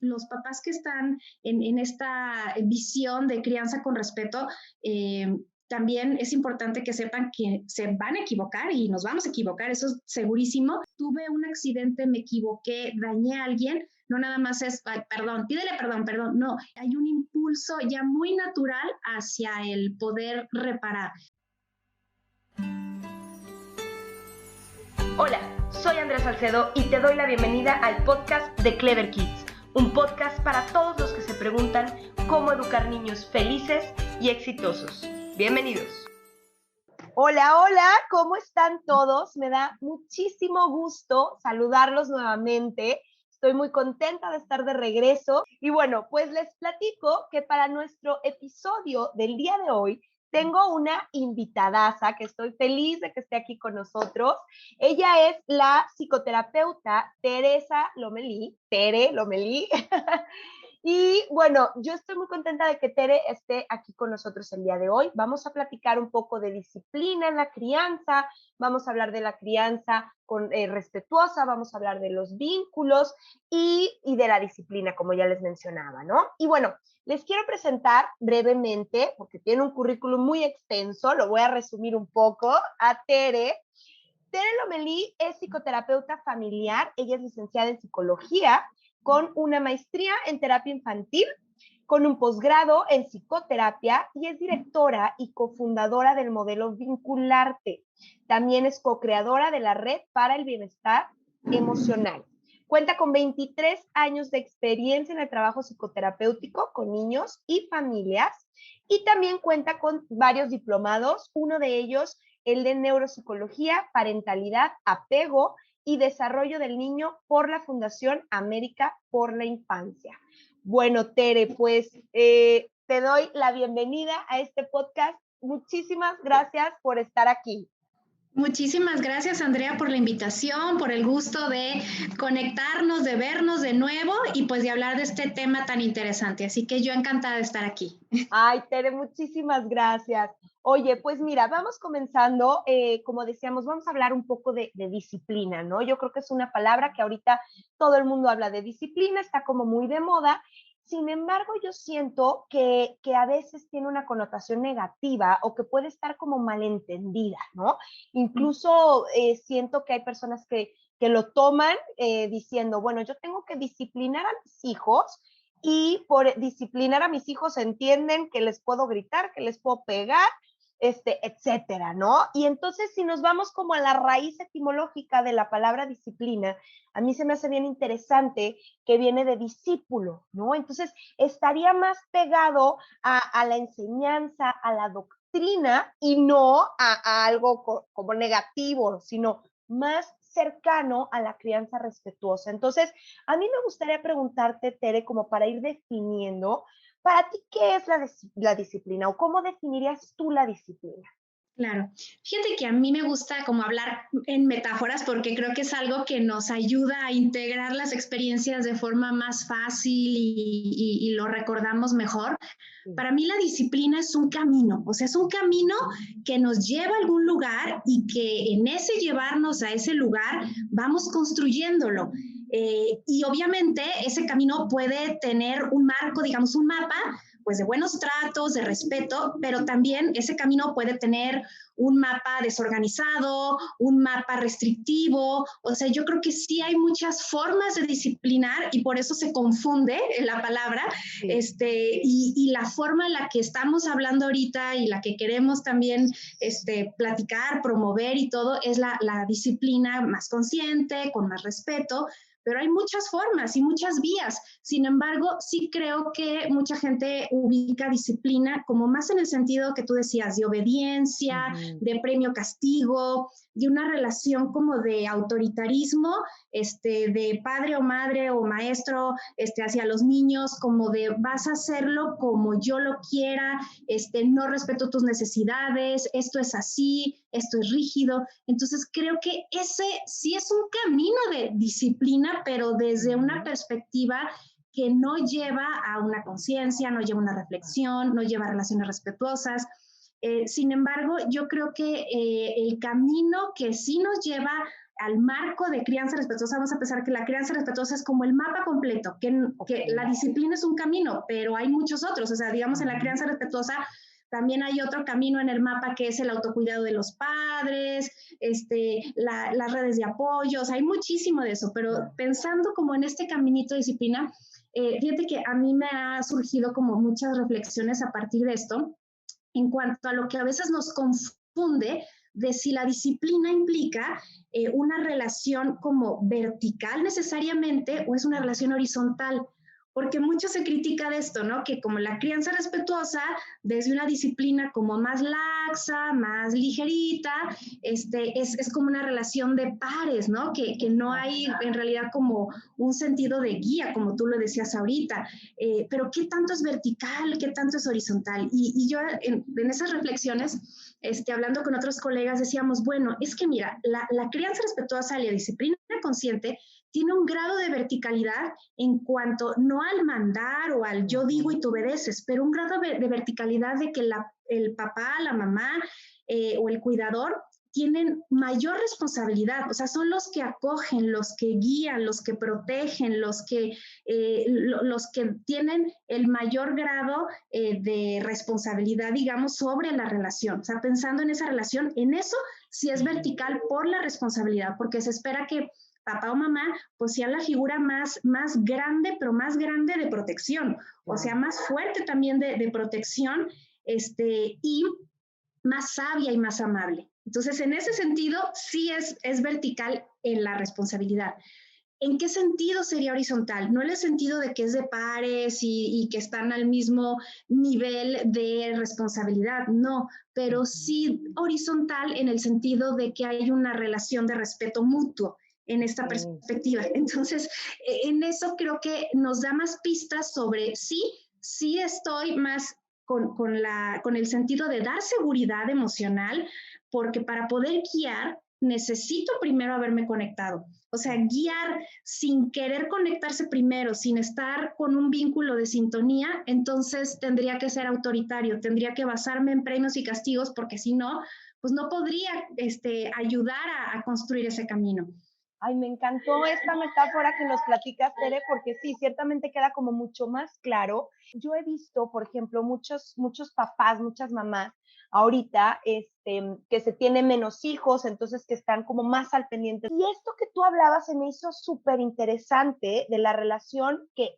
los papás que están en esta visión de crianza con respeto, también es importante que sepan que se van a equivocar y nos vamos a equivocar, eso es segurísimo. Tuve un accidente, me equivoqué, dañé a alguien, no nada más es, ay, perdón, pídele perdón, perdón, no, hay un impulso ya muy natural hacia el poder reparar. Hola, soy Andrea Salcedo y te doy la bienvenida al podcast de Clever Kids, un podcast para todos los que se preguntan cómo educar niños felices y exitosos. Bienvenidos. Hola, hola, ¿cómo están todos? Me da muchísimo gusto saludarlos nuevamente. Estoy muy contenta de estar de regreso. Y bueno, pues les platico que para nuestro episodio del día de hoy tengo una invitadaza que estoy feliz de que esté aquí con nosotros. Ella es la psicoterapeuta Teresa Lomelí, Tere Lomelí. Y bueno, yo estoy muy contenta de que Tere esté aquí con nosotros el día de hoy. Vamos a platicar un poco de disciplina en la crianza, vamos a hablar de la crianza respetuosa, vamos a hablar de los vínculos y de la disciplina, como ya les mencionaba, ¿no? Y bueno, les quiero presentar brevemente, porque tiene un currículum muy extenso, lo voy a resumir un poco, a Tere. Tere Lomelí es psicoterapeuta familiar, ella es licenciada en psicología, con una maestría en terapia infantil, con un posgrado en psicoterapia y es directora y cofundadora del modelo Vincularte. También es co-creadora de la Red para el Bienestar Emocional. Cuenta con 23 años de experiencia en el trabajo psicoterapéutico con niños y familias y también cuenta con varios diplomados, uno de ellos el de neuropsicología, parentalidad, apego y desarrollo del niño por la Fundación América por la Infancia. Bueno, Tere, pues te doy la bienvenida a este podcast. Muchísimas gracias por estar aquí. Muchísimas gracias, Andrea, por la invitación, por el gusto de conectarnos, de vernos de nuevo y pues de hablar de este tema tan interesante. Así que yo encantada de estar aquí. Ay, Tere, muchísimas gracias. Oye, pues mira, vamos comenzando, como decíamos, vamos a hablar un poco de disciplina, ¿no? Yo creo que es una palabra que ahorita todo el mundo habla de disciplina, está como muy de moda. Sin embargo, yo siento que a veces tiene una connotación negativa o que puede estar como malentendida, ¿no? Incluso siento que hay personas que lo toman diciendo, bueno, yo tengo que disciplinar a mis hijos y por disciplinar a mis hijos entienden que les puedo gritar, que les puedo pegar, etcétera, ¿no? Y entonces si nos vamos como a la raíz etimológica de la palabra disciplina, a mí se me hace bien interesante que viene de discípulo, ¿no? Entonces estaría más pegado a la enseñanza, a la doctrina y no a algo como negativo, sino más cercano a la crianza respetuosa. Entonces, a mí me gustaría preguntarte, Tere, como para ir definiendo, para ti, ¿qué es la disciplina o cómo definirías tú la disciplina? Claro. Fíjate que a mí me gusta como hablar en metáforas porque creo que es algo que nos ayuda a integrar las experiencias de forma más fácil y lo recordamos mejor. Para mí la disciplina es un camino, o sea, es un camino que nos lleva a algún lugar y que en ese llevarnos a ese lugar vamos construyéndolo. Y obviamente ese camino puede tener un marco, digamos, un mapa, pues de buenos tratos, de respeto, pero también ese camino puede tener un mapa desorganizado, un mapa restrictivo, o sea, yo creo que sí hay muchas formas de disciplinar y por eso se confunde la palabra, Sí. Y la forma en la que estamos hablando ahorita y la que queremos también platicar, promover y todo, es la disciplina más consciente, con más respeto, pero hay muchas formas y muchas vías. Sin embargo, sí creo que mucha gente ubica disciplina como más en el sentido que tú decías, de obediencia, de premio-castigo, de una relación como de autoritarismo, de padre o madre o maestro hacia los niños, como de vas a hacerlo como yo lo quiera, no respeto tus necesidades, esto es así, esto es rígido. Entonces creo que ese sí es un camino de disciplina, pero desde una perspectiva que no lleva a una conciencia, no lleva a una reflexión, no lleva a relaciones respetuosas. Sin embargo, yo creo que el camino que sí nos lleva al marco de crianza respetuosa, vamos a pensar que la crianza respetuosa es como el mapa completo, que la disciplina es un camino, pero hay muchos otros. O sea, digamos, en la crianza respetuosa también hay otro camino en el mapa que es el autocuidado de los padres, las redes de apoyo, o sea, hay muchísimo de eso, pero pensando como en este caminito de disciplina, fíjate que a mí me ha surgido como muchas reflexiones a partir de esto, en cuanto a lo que a veces nos confunde de si la disciplina implica una relación como vertical necesariamente o es una relación horizontal. Porque mucho se critica de esto, ¿no? Que como la crianza respetuosa, desde una disciplina como más laxa, más ligerita, es como una relación de pares, ¿no? Que no hay en realidad como un sentido de guía, como tú lo decías ahorita. Pero ¿qué tanto es vertical? ¿Qué tanto es horizontal? Y yo en esas reflexiones, hablando con otros colegas, decíamos, bueno, es que mira, la crianza respetuosa y la disciplina consciente tiene un grado de verticalidad en cuanto no al mandar o al yo digo y tú obedeces, pero un grado de verticalidad de que el papá, la mamá o el cuidador tienen mayor responsabilidad, o sea, son los que acogen, los que guían, los que protegen, los que tienen el mayor grado de responsabilidad, digamos, sobre la relación. O sea, pensando en esa relación, en eso sí es vertical por la responsabilidad, porque se espera que papá o mamá, pues sea la figura más grande, pero más grande de protección, o sea, más fuerte también de protección, y más sabia y más amable. Entonces, en ese sentido, sí es vertical en la responsabilidad. ¿En qué sentido sería horizontal? No en el sentido de que es de pares y que están al mismo nivel de responsabilidad, no, pero sí horizontal en el sentido de que hay una relación de respeto mutuo en esta perspectiva. Entonces, en eso creo que nos da más pistas sobre sí estoy más con el sentido de dar seguridad emocional, porque para poder guiar necesito primero haberme conectado. O sea, guiar sin querer conectarse primero, sin estar con un vínculo de sintonía, entonces tendría que ser autoritario, tendría que basarme en premios y castigos, porque si no, pues no podría ayudar a construir ese camino. Ay, me encantó esta metáfora que nos platicas, Tere, porque sí, ciertamente queda como mucho más claro. Yo he visto, por ejemplo, muchos papás, muchas mamás, ahorita, que se tienen menos hijos, entonces que están como más al pendiente. Y esto que tú hablabas se me hizo súper interesante de la relación que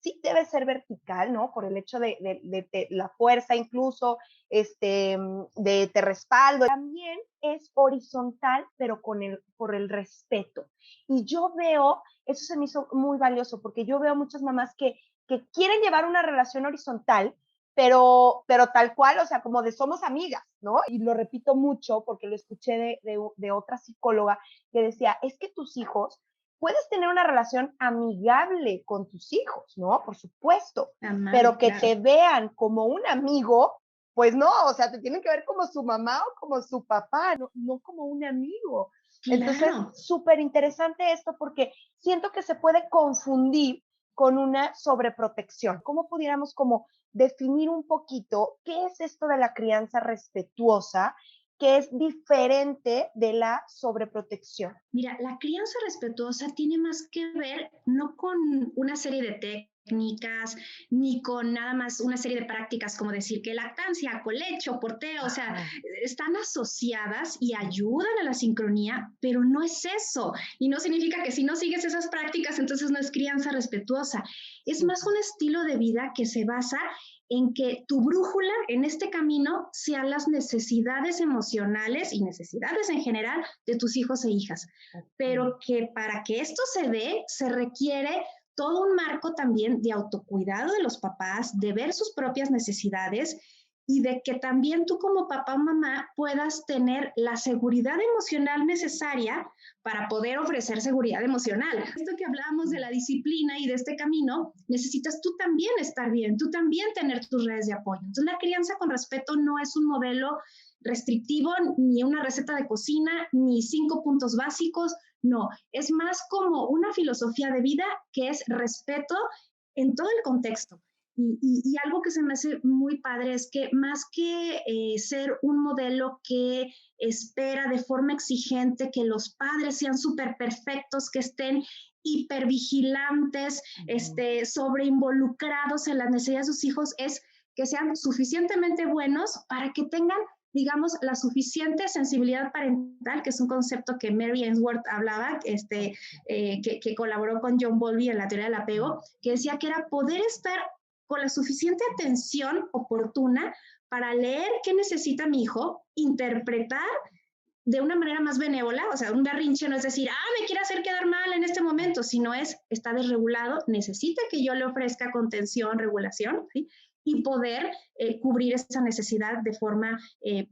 sí debe ser vertical, ¿no? Por el hecho de la fuerza incluso, de te respaldo. También es horizontal, pero por el respeto. Y yo veo, eso se me hizo muy valioso, porque yo veo muchas mamás que quieren llevar una relación horizontal, pero tal cual, o sea, como de somos amigas, ¿no? Y lo repito mucho porque lo escuché de otra psicóloga que decía, es que tus hijos, puedes tener una relación amigable con tus hijos, ¿no? Por supuesto, pero que claro, te vean como un amigo, pues no, o sea, te tienen que ver como su mamá o como su papá, no como un amigo. Claro. Entonces, súper interesante esto porque siento que se puede confundir con una sobreprotección. ¿Cómo pudiéramos como definir un poquito qué es esto de la crianza respetuosa, que es diferente de la sobreprotección? Mira, la crianza respetuosa tiene más que ver no con una serie de técnicas, ni con nada más una serie de prácticas como decir que lactancia, colecho, porteo, o sea, están asociadas y ayudan a la sincronía, pero no es eso. Y no significa que si no sigues esas prácticas, entonces no es crianza respetuosa. Es más un estilo de vida que se basa en que tu brújula en este camino sean las necesidades emocionales y necesidades en general de tus hijos e hijas, pero que para que esto se dé, se requiere todo un marco también de autocuidado de los papás, de ver sus propias necesidades y de que también tú como papá o mamá puedas tener la seguridad emocional necesaria para poder ofrecer seguridad emocional. Esto que hablábamos de la disciplina y de este camino, necesitas tú también estar bien, tú también tener tus redes de apoyo. Entonces la crianza con respeto no es un modelo restrictivo, ni una receta de cocina, ni 5 puntos básicos, no, es más como una filosofía de vida que es respeto en todo el contexto. Y algo que se me hace muy padre es que más que ser un modelo que espera de forma exigente que los padres sean súper perfectos, que estén hipervigilantes, sobreinvolucrados en las necesidades de sus hijos, es que sean suficientemente buenos para que tengan, digamos, la suficiente sensibilidad parental, que es un concepto que Mary Ainsworth hablaba, que colaboró con John Bowlby en la teoría del apego, que decía que era poder estar con la suficiente atención oportuna para leer qué necesita mi hijo, interpretar de una manera más benévola, o sea, un berrinche no es decir, me quiere hacer quedar mal en este momento, sino está desregulado, necesita que yo le ofrezca contención, regulación, ¿sí? Y poder cubrir esa necesidad de forma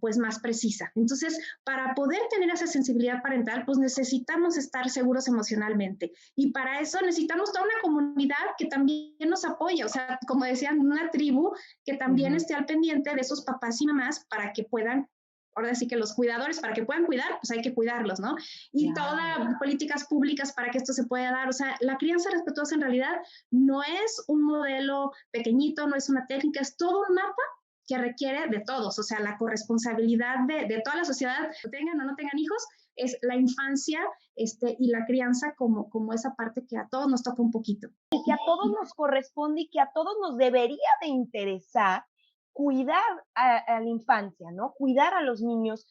pues más precisa. Entonces, para poder tener esa sensibilidad parental, pues necesitamos estar seguros emocionalmente. Y para eso necesitamos toda una comunidad que también nos apoya, o sea, como decían, una tribu que también esté al pendiente de esos papás y mamás para que puedan, ahora sí que los cuidadores, para que puedan cuidar, pues hay que cuidarlos, ¿no? Y todas políticas públicas para que esto se pueda dar. O sea, la crianza respetuosa en realidad no es un modelo pequeñito, no es una técnica, es todo un mapa que requiere de todos. O sea, la corresponsabilidad de toda la sociedad, tengan o no tengan hijos, es la infancia y la crianza como esa parte que a todos nos toca un poquito. Y que a todos nos corresponde y que a todos nos debería de interesar cuidar a la infancia, ¿no? Cuidar a los niños.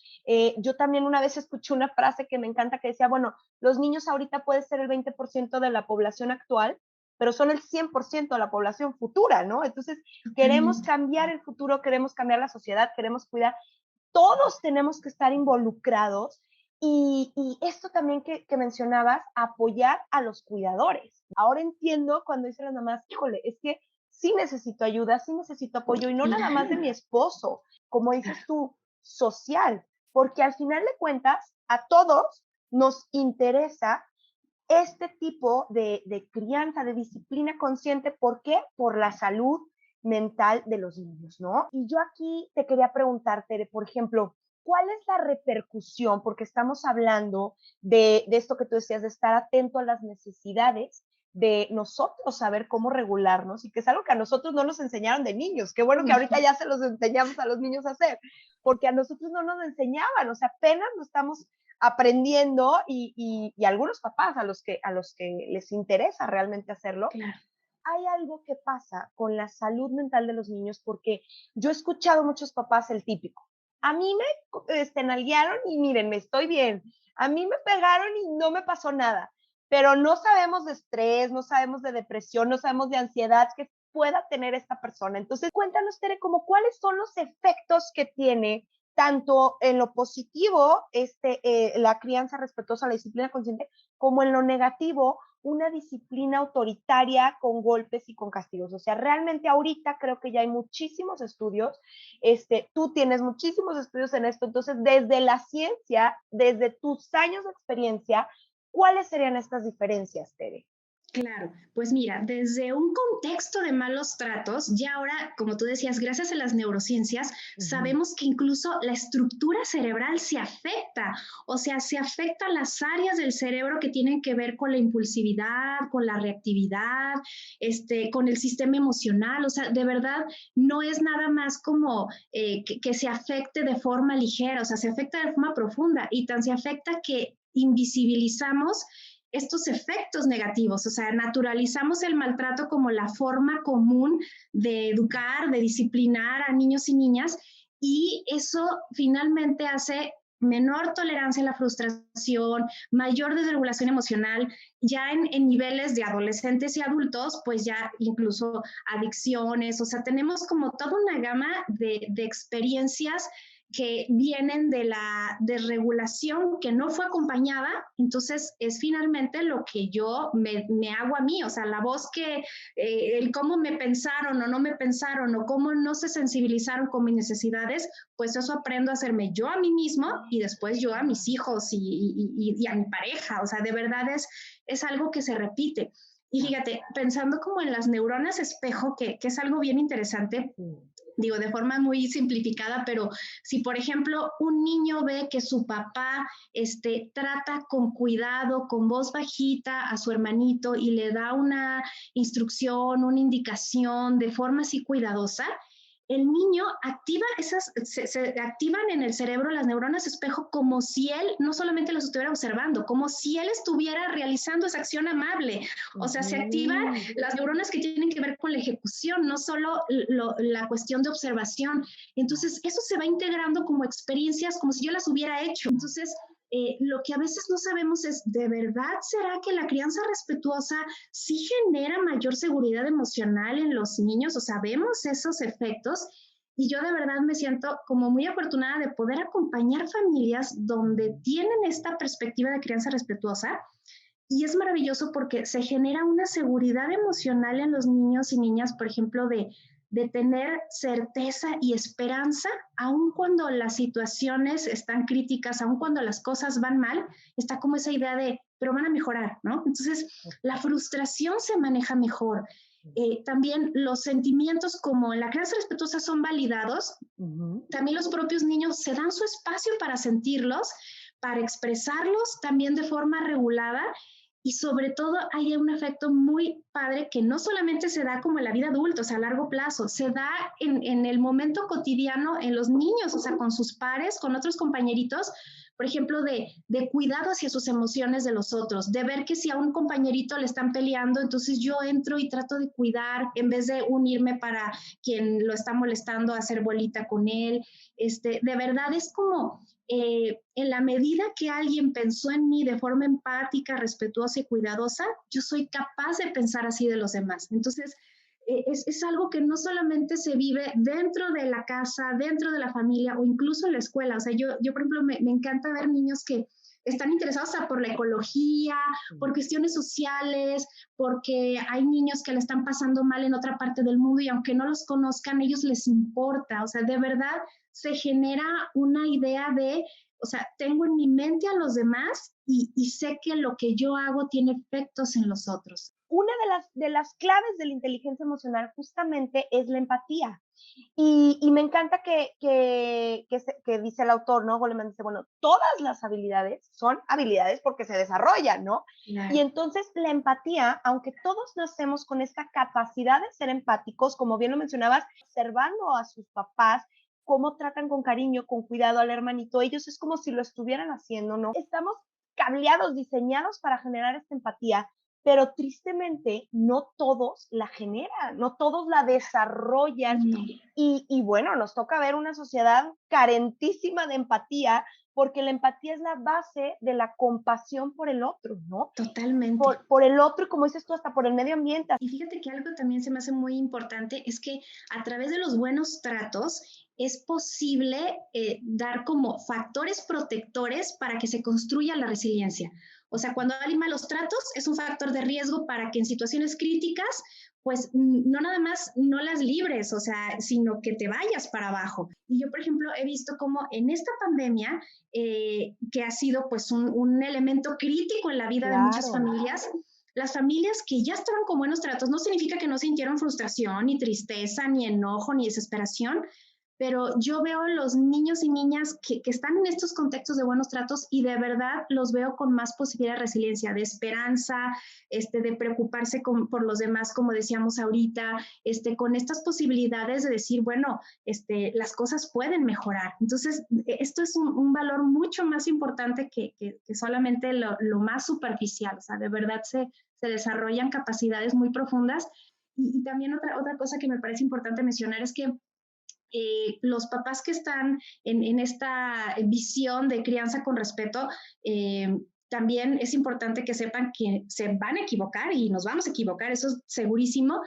Yo también una vez escuché una frase que me encanta que decía, bueno, los niños ahorita pueden ser el 20% de la población actual, pero son el 100% de la población futura, ¿no? Entonces, queremos cambiar el futuro, queremos cambiar la sociedad, queremos cuidar. Todos tenemos que estar involucrados y esto también que mencionabas, apoyar a los cuidadores. Ahora entiendo cuando dicen las mamás, híjole, es que sí necesito ayuda, sí necesito apoyo, y no nada más de mi esposo, como dices tú, social, porque al final de cuentas, a todos nos interesa este tipo de crianza, de disciplina consciente. ¿Por qué? Por la salud mental de los niños, ¿no? Y yo aquí te quería preguntarte, por ejemplo, ¿cuál es la repercusión? Porque estamos hablando de esto que tú decías, de estar atento a las necesidades de nosotros, saber cómo regularnos, y que es algo que a nosotros no nos enseñaron de niños. Qué bueno que ahorita ya se los enseñamos a los niños a hacer, porque a nosotros no nos enseñaban, o sea, apenas lo estamos aprendiendo y algunos papás a los que les interesa realmente hacerlo. Claro. Hay algo que pasa con la salud mental de los niños, porque yo he escuchado muchos papás el típico, a mí me nalguearon y miren, me estoy bien, a mí me pegaron y no me pasó nada, pero no sabemos de estrés, no sabemos de depresión, no sabemos de ansiedad que pueda tener esta persona. Entonces, cuéntanos, Tere, como cuáles son los efectos que tiene tanto en lo positivo, la crianza respetuosa, la disciplina consciente, como en lo negativo, una disciplina autoritaria con golpes y con castigos. O sea, realmente ahorita creo que ya hay muchísimos estudios, tú tienes muchísimos estudios en esto, entonces desde la ciencia, desde tus años de experiencia, ¿cuáles serían estas diferencias, Tere? Claro, pues mira, desde un contexto de malos tratos, ya ahora, como tú decías, gracias a las neurociencias, sabemos que incluso la estructura cerebral se afecta, o sea, se afectan las áreas del cerebro que tienen que ver con la impulsividad, con la reactividad, con el sistema emocional, o sea, de verdad no es nada más como que se afecte de forma ligera, o sea, se afecta de forma profunda y tan se afecta que invisibilizamos estos efectos negativos, o sea, naturalizamos el maltrato como la forma común de educar, de disciplinar a niños y niñas, y eso finalmente hace menor tolerancia a la frustración, mayor desregulación emocional, ya en niveles de adolescentes y adultos, pues ya incluso adicciones, o sea, tenemos como toda una gama de experiencias que vienen de la desregulación que no fue acompañada, entonces es finalmente lo que yo me hago a mí, o sea, la voz que, el cómo me pensaron o no me pensaron o cómo no se sensibilizaron con mis necesidades, pues eso aprendo a hacerme yo a mí mismo y después yo a mis hijos y a mi pareja, o sea, de verdad es algo que se repite. Y fíjate, pensando como en las neuronas espejo, que es algo bien interesante, digo de forma muy simplificada, pero si por ejemplo un niño ve que su papá trata con cuidado, con voz bajita a su hermanito y le da una instrucción, una indicación de forma así cuidadosa, el niño activa se activan en el cerebro las neuronas espejo como si él no solamente los estuviera observando, como si él estuviera realizando esa acción amable. O sea, se activan las neuronas que tienen que ver con la ejecución, no solo la cuestión de observación. Entonces, eso se va integrando como experiencias, como si yo las hubiera hecho. Entonces, lo que a veces no sabemos es, ¿de verdad será que la crianza respetuosa sí genera mayor seguridad emocional en los niños? O sea, vemos esos efectos y yo de verdad me siento como muy afortunada de poder acompañar familias donde tienen esta perspectiva de crianza respetuosa y es maravilloso porque se genera una seguridad emocional en los niños y niñas, por ejemplo, de tener certeza y esperanza, aun cuando las situaciones están críticas, aun cuando las cosas van mal, está como esa idea de, pero van a mejorar, ¿no? Entonces, la frustración se maneja mejor. También los sentimientos como en la crianza respetuosa son validados, también los propios niños se dan su espacio para sentirlos, para expresarlos también de forma regulada y sobre todo hay un efecto muy padre que no solamente se da como en la vida adulta, o sea, a largo plazo, se da en el momento cotidiano en los niños, o sea, con sus pares, con otros compañeritos, por ejemplo, de cuidado hacia sus emociones de los otros, de ver que si a un compañerito le están peleando, entonces yo entro y trato de cuidar en vez de unirme para quien lo está molestando, hacer bolita con él. De verdad es como en la medida que alguien pensó en mí de forma empática, respetuosa y cuidadosa, yo soy capaz de pensar así de los demás. Entonces, es algo que no solamente se vive dentro de la casa, dentro de la familia o incluso en la escuela. O sea, yo por ejemplo, me encanta ver niños que están interesados por la ecología, por cuestiones sociales, porque hay niños que le están pasando mal en otra parte del mundo y aunque no los conozcan, a ellos les importa. O sea, de verdad se genera una idea de, o sea, tengo en mi mente a los demás y sé que lo que yo hago tiene efectos en los otros. Una de las claves de la inteligencia emocional justamente es la empatía. Y me encanta que dice el autor, ¿no? Goleman dice, bueno, todas las habilidades son habilidades porque se desarrollan, ¿no? Claro. Y entonces la empatía, aunque todos nacemos con esta capacidad de ser empáticos, como bien lo mencionabas, observando a sus papás, cómo tratan con cariño, con cuidado al hermanito, ellos es como si lo estuvieran haciendo, ¿no? Estamos cableados, diseñados para generar esta empatía, pero tristemente no todos la generan, no todos la desarrollan. Y bueno, nos toca ver una sociedad carentísima de empatía, porque la empatía es la base de la compasión por el otro, ¿no? Totalmente. Por el otro y, como dices tú, hasta por el medio ambiente. Y fíjate que algo también se me hace muy importante es que a través de los buenos tratos es posible dar como factores protectores para que se construya la resiliencia. O sea, cuando hay malos tratos es un factor de riesgo para que en situaciones críticas, pues no nada más no las libres, o sea, sino que te vayas para abajo. Y yo, por ejemplo, he visto como en esta pandemia, que ha sido pues un elemento crítico en la vida de muchas familias, las familias que ya estaban con buenos tratos no significa que no sintieron frustración, ni tristeza, ni enojo, ni desesperación, pero yo veo los niños y niñas que están en estos contextos de buenos tratos y de verdad los veo con más posibilidad de resiliencia, de esperanza, de preocuparse por los demás, como decíamos ahorita, con estas posibilidades de decir, bueno, las cosas pueden mejorar. Entonces, esto es un valor mucho más importante que solamente lo más superficial, o sea, de verdad se desarrollan capacidades muy profundas. Y también otra cosa que me parece importante mencionar es que los papás que están en esta visión de crianza con respeto, también es importante que sepan que se van a equivocar y nos vamos a equivocar, eso es segurísimo,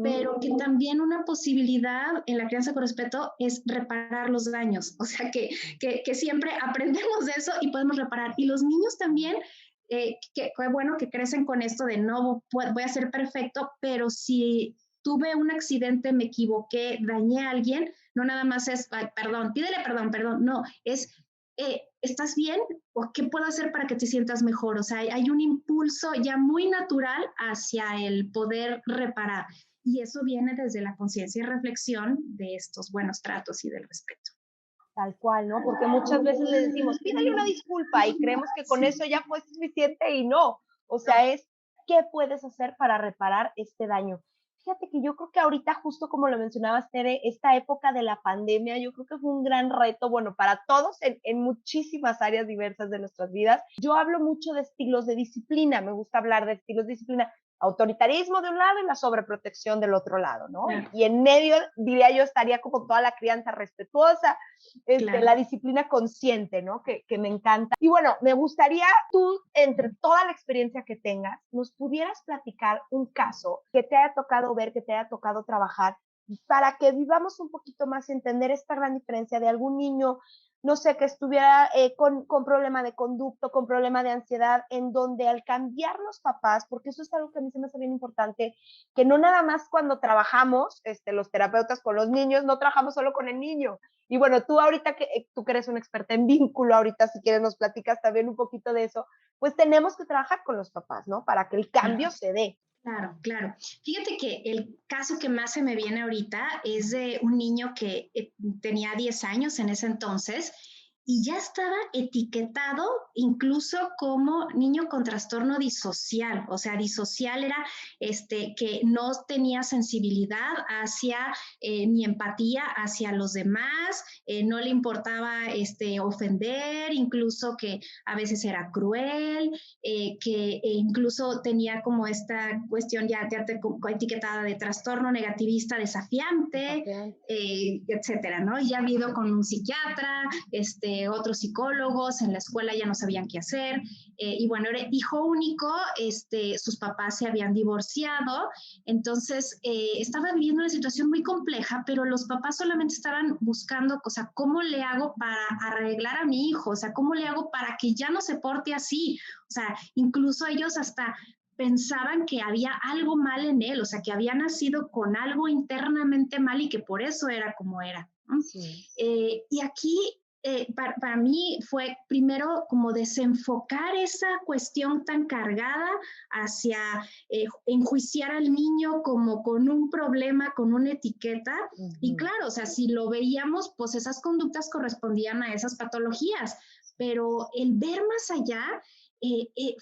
pero que también una posibilidad en la crianza con respeto es reparar los daños, o sea, que siempre aprendemos de eso y podemos reparar. Y los niños también, que bueno que crecen con esto de no voy a ser perfecto, pero si tuve un accidente, me equivoqué, dañé a alguien, no nada más es, ay, perdón, pídele perdón, no, es, ¿estás bien? ¿O qué puedo hacer para que te sientas mejor? O sea, hay un impulso ya muy natural hacia el poder reparar. Y eso viene desde la conciencia y reflexión de estos buenos tratos y del respeto. Tal cual, ¿no? Porque muchas veces le decimos, pídale una disculpa y creemos que con eso ya fue suficiente y no. O sea, es, ¿qué puedes hacer para reparar este daño? Fíjate que yo creo que ahorita, justo como lo mencionabas, Tere, esta época de la pandemia, yo creo que fue un gran reto, bueno, para todos en muchísimas áreas diversas de nuestras vidas. Yo hablo mucho de estilos de disciplina, me gusta hablar de estilos de disciplina, autoritarismo de un lado y la sobreprotección del otro lado, ¿no? Claro. Y en medio, diría yo, estaría como toda la crianza respetuosa, Claro. la disciplina consciente, ¿no? Que me encanta. Y bueno, me gustaría tú, entre toda la experiencia que tengas, nos pudieras platicar un caso que te haya tocado ver, que te haya tocado trabajar, para que vivamos un poquito más y entender esta gran diferencia de algún niño, no sé, que estuviera con problema de conducto, con problema de ansiedad, en donde al cambiar los papás, porque eso es algo que a mí se me hace bien importante, que no nada más cuando trabajamos, los terapeutas con los niños, no trabajamos solo con el niño. Y bueno, tú ahorita tú que eres una experta en vínculo, ahorita si quieres nos platicas también un poquito de eso, pues tenemos que trabajar con los papás, ¿no? Para que el cambio se dé. Claro, claro. Fíjate que el caso que más se me viene ahorita es de un niño que tenía 10 años en ese entonces y ya estaba etiquetado incluso como niño con trastorno disocial. O sea, disocial era que no tenía sensibilidad hacia ni empatía hacia los demás, no le importaba ofender, incluso que a veces era cruel, que incluso tenía como esta cuestión ya etiquetada de trastorno negativista desafiante, etcétera, ¿no? Y ya ha habido con un psiquiatra, otros psicólogos, en la escuela ya no sabían qué hacer, y bueno, era hijo único, sus papás se habían divorciado, entonces estaba viviendo una situación muy compleja, pero los papás solamente estaban buscando, o sea, ¿cómo le hago para arreglar a mi hijo? O sea, ¿cómo le hago para que ya no se porte así? O sea, incluso ellos hasta pensaban que había algo mal en él, o sea, que había nacido con algo internamente mal y que por eso era como era, ¿no? Sí. Y aquí para mí fue primero como desenfocar esa cuestión tan cargada hacia enjuiciar al niño como con un problema, con una etiqueta. Y claro, o sea, si lo veíamos, pues esas conductas correspondían a esas patologías, pero el ver más allá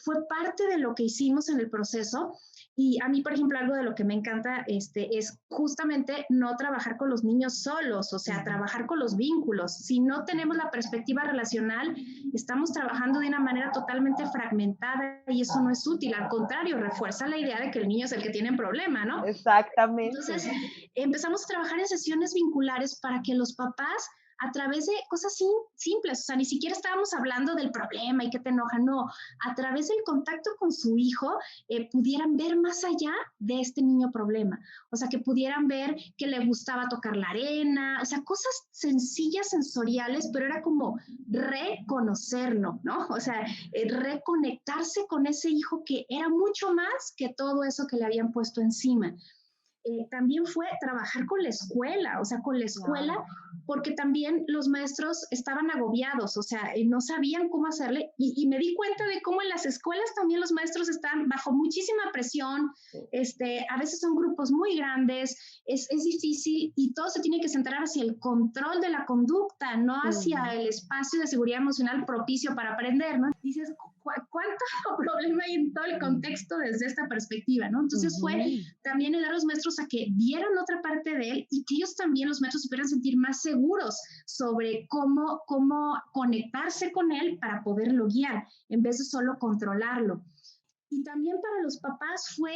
fue parte de lo que hicimos en el proceso. Y a mí, por ejemplo, algo de lo que me encanta es justamente no trabajar con los niños solos, o sea, trabajar con los vínculos. Si no tenemos la perspectiva relacional, estamos trabajando de una manera totalmente fragmentada y eso no es útil. Al contrario, refuerza la idea de que el niño es el que tiene un problema, ¿no? Exactamente. Entonces, empezamos a trabajar en sesiones vinculares para que los papás, a través de cosas simples, o sea, ni siquiera estábamos hablando del problema y que te enoja, no, a través del contacto con su hijo pudieran ver más allá de este niño problema, o sea, que pudieran ver que le gustaba tocar la arena, o sea, cosas sencillas, sensoriales, pero era como reconocerlo, ¿no? O sea, reconectarse con ese hijo que era mucho más que todo eso que le habían puesto encima. También fue trabajar con la escuela, o sea, con la escuela, porque también los maestros estaban agobiados, o sea, no sabían cómo hacerle, y me di cuenta de cómo en las escuelas también los maestros están bajo muchísima presión, a veces son grupos muy grandes, es difícil, y todo se tiene que centrar hacia el control de la conducta, no hacia el espacio de seguridad emocional propicio para aprender, ¿no? Dices, ¿cuánto problema hay en todo el contexto desde esta perspectiva, ¿no? Entonces fue también ayudar a los maestros a que vieran otra parte de él y que ellos también, los maestros, se pudieran sentir más seguros sobre cómo conectarse con él para poderlo guiar, en vez de solo controlarlo. Y también para los papás fue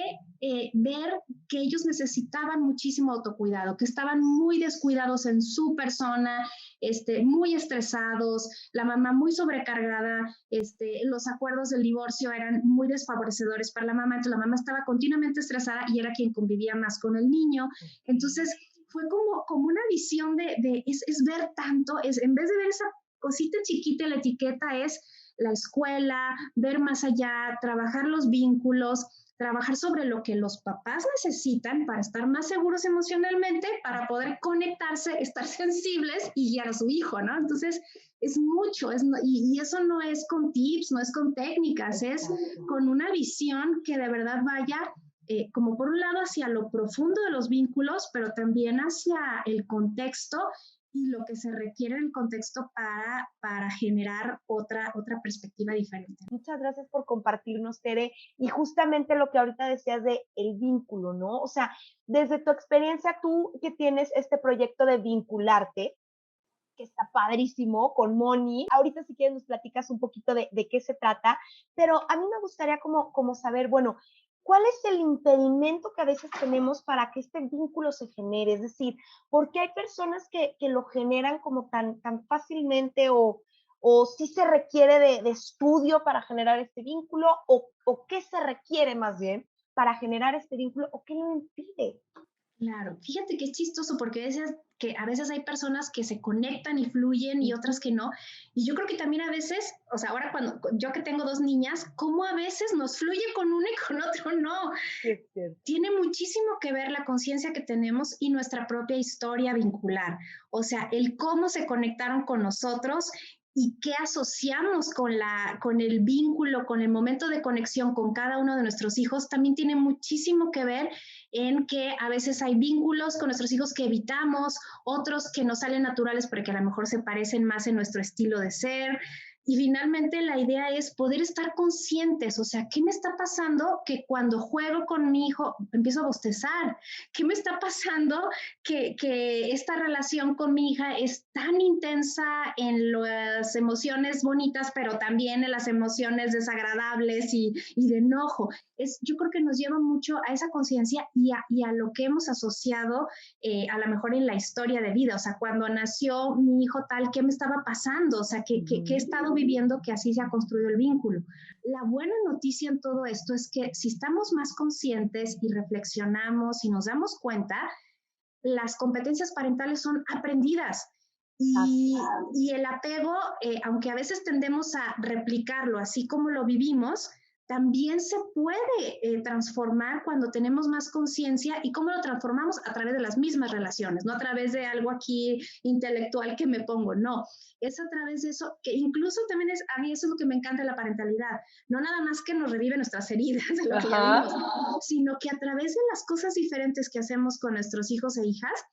ver que ellos necesitaban muchísimo autocuidado, que estaban muy descuidados en su persona, muy estresados, la mamá muy sobrecargada, los acuerdos del divorcio eran muy desfavorecedores para la mamá, entonces la mamá estaba continuamente estresada y era quien convivía más con el niño. Entonces fue como una visión es ver tanto, en vez de ver esa cosita chiquita, la etiqueta es la escuela, ver más allá, trabajar los vínculos, trabajar sobre lo que los papás necesitan para estar más seguros emocionalmente, para poder conectarse, estar sensibles y guiar a su hijo, ¿no? Entonces, es mucho, y eso no es con tips, no es con técnicas, es con una visión que de verdad vaya como por un lado hacia lo profundo de los vínculos, pero también hacia el contexto y lo que se requiere en el contexto para generar otra perspectiva diferente. Muchas gracias por compartirnos, Tere, y justamente lo que ahorita decías de el vínculo, ¿no? O sea, desde tu experiencia, tú que tienes este proyecto de vincularte, que está padrísimo, con Moni. Ahorita si quieres nos platicas un poquito de qué se trata, pero a mí me gustaría como saber, bueno, ¿cuál es el impedimento que a veces tenemos para que este vínculo se genere? Es decir, ¿por qué hay personas que lo generan como tan fácilmente o sí se requiere de estudio para generar este vínculo o qué se requiere más bien para generar este vínculo o qué lo impide? Claro, fíjate que es chistoso porque decías que a veces hay personas que se conectan y fluyen y otras que no. Y yo creo que también a veces, o sea, ahora cuando yo que tengo 2 niñas, cómo a veces nos fluye con uno y con otro no. Sí, es cierto. Tiene muchísimo que ver la conciencia que tenemos y nuestra propia historia vincular. O sea, el cómo se conectaron con nosotros y qué asociamos con el vínculo, con el momento de conexión con cada uno de nuestros hijos, también tiene muchísimo que ver en que a veces hay vínculos con nuestros hijos que evitamos, otros que nos salen naturales porque a lo mejor se parecen más en nuestro estilo de ser. Y finalmente la idea es poder estar conscientes, o sea, ¿qué me está pasando que cuando juego con mi hijo empiezo a bostezar? ¿Qué me está pasando que esta relación con mi hija es tan intensa en las emociones bonitas, pero también en las emociones desagradables y de enojo? Yo creo que nos lleva mucho a esa conciencia y a lo que hemos asociado a lo mejor en la historia de vida. O sea, cuando nació mi hijo tal, ¿qué me estaba pasando? O sea, ¿qué he estado viviendo que así se ha construido el vínculo? La buena noticia en todo esto es que si estamos más conscientes y reflexionamos y nos damos cuenta, las competencias parentales son aprendidas. Y el apego, aunque a veces tendemos a replicarlo así como lo vivimos, también se puede transformar cuando tenemos más conciencia. ¿Y cómo lo transformamos? A través de las mismas relaciones, no a través de algo aquí intelectual que me pongo, no, es a través de eso, que incluso también a mí eso es lo que me encanta de la parentalidad, no nada más que nos revive nuestras heridas de lo que ya vimos, sino que a través de las cosas diferentes que hacemos con nuestros hijos e hijas,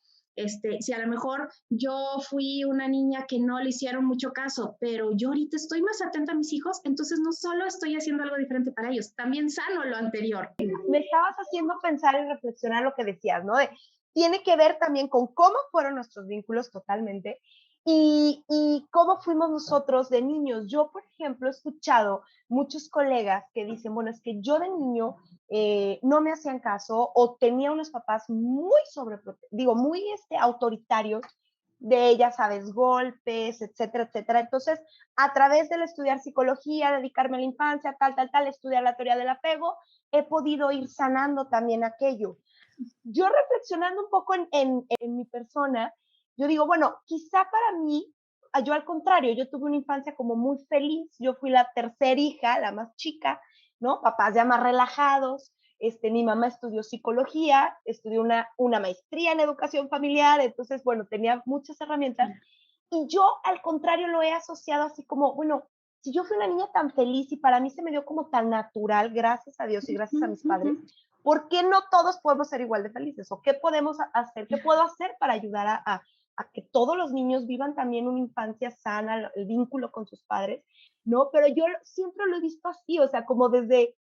si a lo mejor yo fui una niña que no le hicieron mucho caso, pero yo ahorita estoy más atenta a mis hijos, entonces no solo estoy haciendo algo diferente para ellos, también sano lo anterior. Me estabas haciendo pensar y reflexionar lo que decías, ¿no? Tiene que ver también con cómo fueron nuestros vínculos totalmente y cómo fuimos nosotros de niños. Yo, por ejemplo, he escuchado muchos colegas que dicen, bueno, es que yo de niño no me hacían caso o tenía unos papás muy muy autoritarios de ella, sabes, golpes, etcétera, etcétera. Entonces, a través del estudiar psicología, dedicarme a la infancia, estudiar la teoría del apego, he podido ir sanando también aquello. Yo reflexionando un poco en mi persona, yo digo, bueno, quizá para mí, yo al contrario, yo tuve una infancia como muy feliz, yo fui la tercera hija, la más chica, ¿no? Papás ya más relajados, mi mamá estudió psicología, estudió una maestría en educación familiar, entonces, bueno, tenía muchas herramientas, y yo al contrario lo he asociado así como, bueno, si yo fui una niña tan feliz y para mí se me dio como tan natural, gracias a Dios y gracias a mis padres, ¿por qué no todos podemos ser igual de felices? ¿O qué podemos hacer? ¿Qué puedo hacer para ayudar a que todos los niños vivan también una infancia sana, el vínculo con sus padres? ¿No? Pero yo siempre lo he visto así, o sea, como desde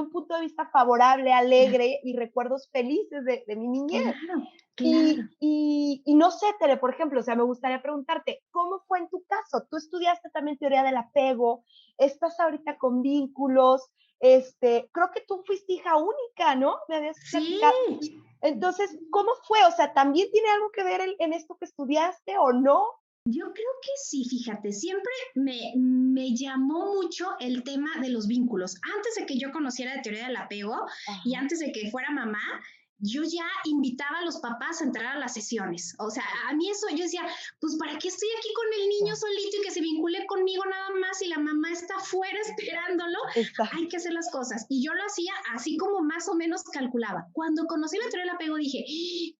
un punto de vista favorable, alegre y recuerdos felices de mi niñez. Claro, claro. Y no sé, Tere, por ejemplo, o sea, me gustaría preguntarte, ¿cómo fue en tu caso? Tú estudiaste también teoría del apego, estás ahorita con vínculos, creo que tú fuiste hija única, ¿no? Me habías platicado. Sí. Entonces, ¿cómo fue? O sea, ¿también tiene algo que ver en esto que estudiaste o no? Yo creo que sí, fíjate, siempre me llamó mucho el tema de los vínculos. Antes de que yo conociera la teoría del apego y Ajá. antes de que fuera mamá, yo ya invitaba a los papás a entrar a las sesiones. O sea, a mí eso, yo decía, pues ¿para qué estoy aquí con el niño solito y que se vincule conmigo nada más y la mamá está afuera esperándolo? Exacto. Hay que hacer las cosas. Y yo lo hacía así como más o menos calculaba. Cuando conocí la teoría del apego dije,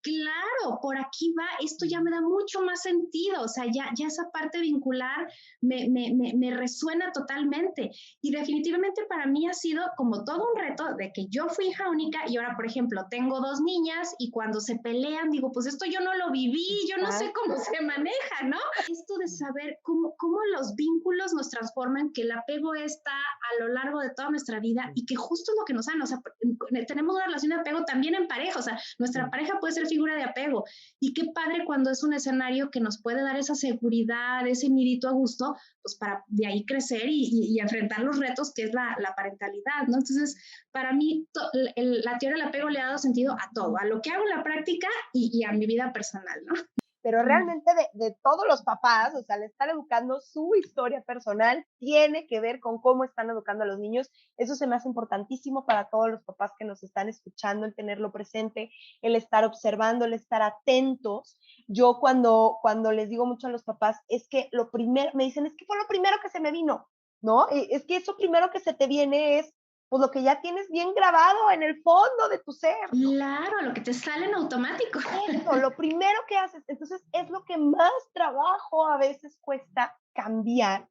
claro, por aquí va, esto ya me da mucho más sentido, o sea, ya esa parte vincular me resuena totalmente. Y definitivamente para mí ha sido como todo un reto de que yo fui hija única y ahora, por ejemplo, tengo 2 niñas y cuando se pelean, digo, pues esto yo no lo viví, yo no sé cómo se maneja, ¿no? Esto de saber cómo los vínculos nos transforman, que el apego está a lo largo de toda nuestra vida y que justo es lo que nos sana, o sea, tenemos una relación de apego también en pareja, o sea, nuestra pareja puede ser figura de apego y qué padre cuando es un escenario que nos puede dar esa seguridad, ese nidito a gusto, pues para de ahí crecer y enfrentar los retos que es la parentalidad, ¿no? Entonces, para mí, la teoría del apego le ha dado sentido a todo, a lo que hago en la práctica y a mi vida personal, ¿no? Pero realmente de todos los papás, o sea, le están educando, su historia personal tiene que ver con cómo están educando a los niños. Eso se me hace importantísimo para todos los papás que nos están escuchando, el tenerlo presente, el estar observando, el estar atentos. Yo cuando les digo mucho a los papás, es que lo primero, me dicen, es que fue lo primero que se me vino, ¿no? Es que eso primero que se te viene es pues lo que ya tienes bien grabado en el fondo de tu ser. Claro, lo que te sale en automático. Eso, lo primero que haces. Entonces, es lo que más trabajo a veces cuesta cambiar.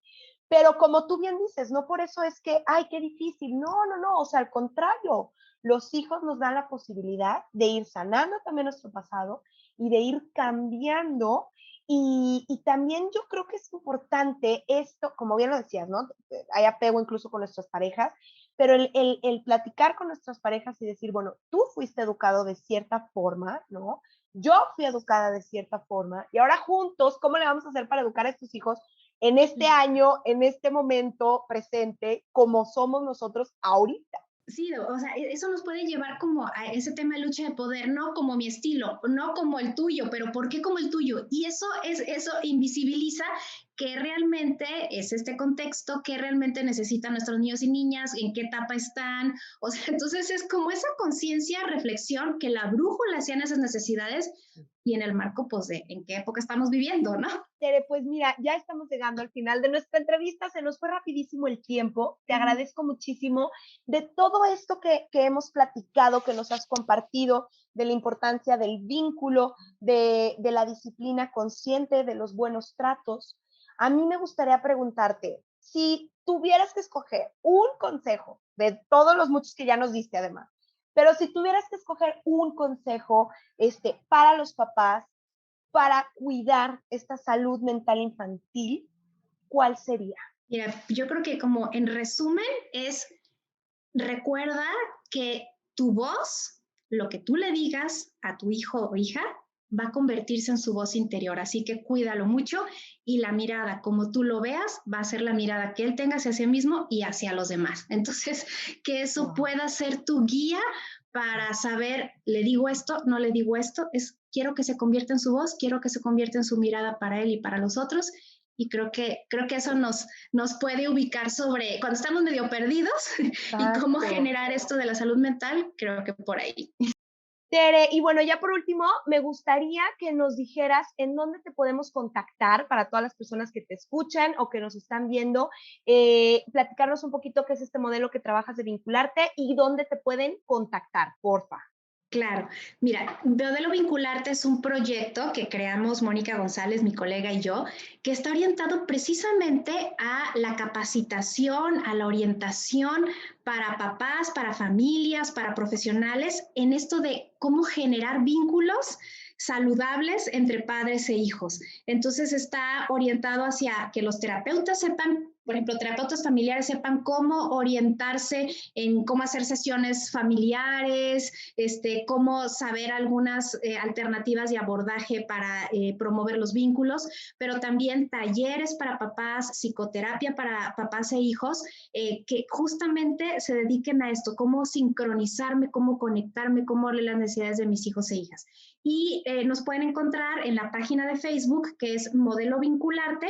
Pero como tú bien dices, no por eso es que, ay, qué difícil. No, o sea, al contrario, los hijos nos dan la posibilidad de ir sanando también nuestro pasado y de ir cambiando. Y también yo creo que es importante esto, como bien lo decías, ¿no? Hay apego incluso con nuestras parejas, pero el platicar con nuestras parejas y decir, bueno, tú fuiste educado de cierta forma, ¿no? Yo fui educada de cierta forma y ahora juntos, ¿cómo le vamos a hacer para educar a estos hijos en este año, en este momento presente, como somos nosotros ahorita? Sí, o sea, eso nos puede llevar como a ese tema de lucha de poder, no como mi estilo, no como el tuyo, pero ¿por qué como el tuyo? Y eso invisibiliza que realmente es este contexto, que realmente necesitan nuestros niños y niñas, en qué etapa están. O sea, entonces es como esa conciencia, reflexión, que la brújula hacían esas necesidades y en el marco, pues, de en qué época estamos viviendo, ¿no? Tere, pues mira, ya estamos llegando al final de nuestra entrevista, se nos fue rapidísimo el tiempo, te agradezco muchísimo de todo esto que hemos platicado, que nos has compartido, de la importancia del vínculo, de la disciplina consciente, de los buenos tratos. A mí me gustaría preguntarte, si tuvieras que escoger un consejo, de todos los muchos que ya nos diste además, pero si tuvieras que escoger un consejo para los papás, para cuidar esta salud mental infantil, ¿cuál sería? Mira, yo creo que como en resumen es recuerda que tu voz, lo que tú le digas a tu hijo o hija, va a convertirse en su voz interior. Así que cuídalo mucho y la mirada, como tú lo veas, va a ser la mirada que él tenga hacia sí mismo y hacia los demás. Entonces, que eso pueda ser tu guía para saber, le digo esto, no le digo esto, quiero que se convierta en su voz, quiero que se convierta en su mirada para él y para los otros. Y creo que eso nos puede ubicar sobre cuando estamos medio perdidos y cómo generar esto de la salud mental, creo que por ahí. Tere, y bueno, ya por último, me gustaría que nos dijeras en dónde te podemos contactar para todas las personas que te escuchan o que nos están viendo, platicarnos un poquito qué es este modelo que trabajas de vincularte y dónde te pueden contactar, porfa. Claro, mira, Modelo Vincularte es un proyecto que creamos Mónica González, mi colega y yo, que está orientado precisamente a la capacitación, a la orientación para papás, para familias, para profesionales, en esto de cómo generar vínculos saludables entre padres e hijos. Entonces está orientado hacia que los terapeutas sepan, por ejemplo, terapeutas familiares sepan cómo orientarse en cómo hacer sesiones familiares, cómo saber algunas alternativas de abordaje para promover los vínculos, pero también talleres para papás, psicoterapia para papás e hijos, que justamente se dediquen a esto, cómo sincronizarme, cómo conectarme, cómo darle las necesidades de mis hijos e hijas. Y nos pueden encontrar en la página de Facebook, que es Modelo Vincularte,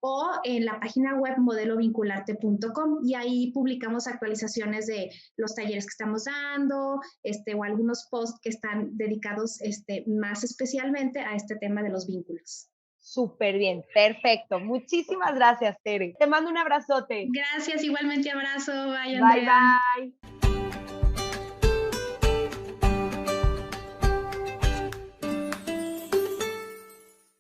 o en la página web modelovincularte.com, y ahí publicamos actualizaciones de los talleres que estamos dando, o algunos posts que están dedicados más especialmente a este tema de los vínculos. Súper bien, perfecto. Muchísimas gracias, Tere. Te mando un abrazote. Gracias, igualmente abrazo. Bye, Andrea. Bye, bye.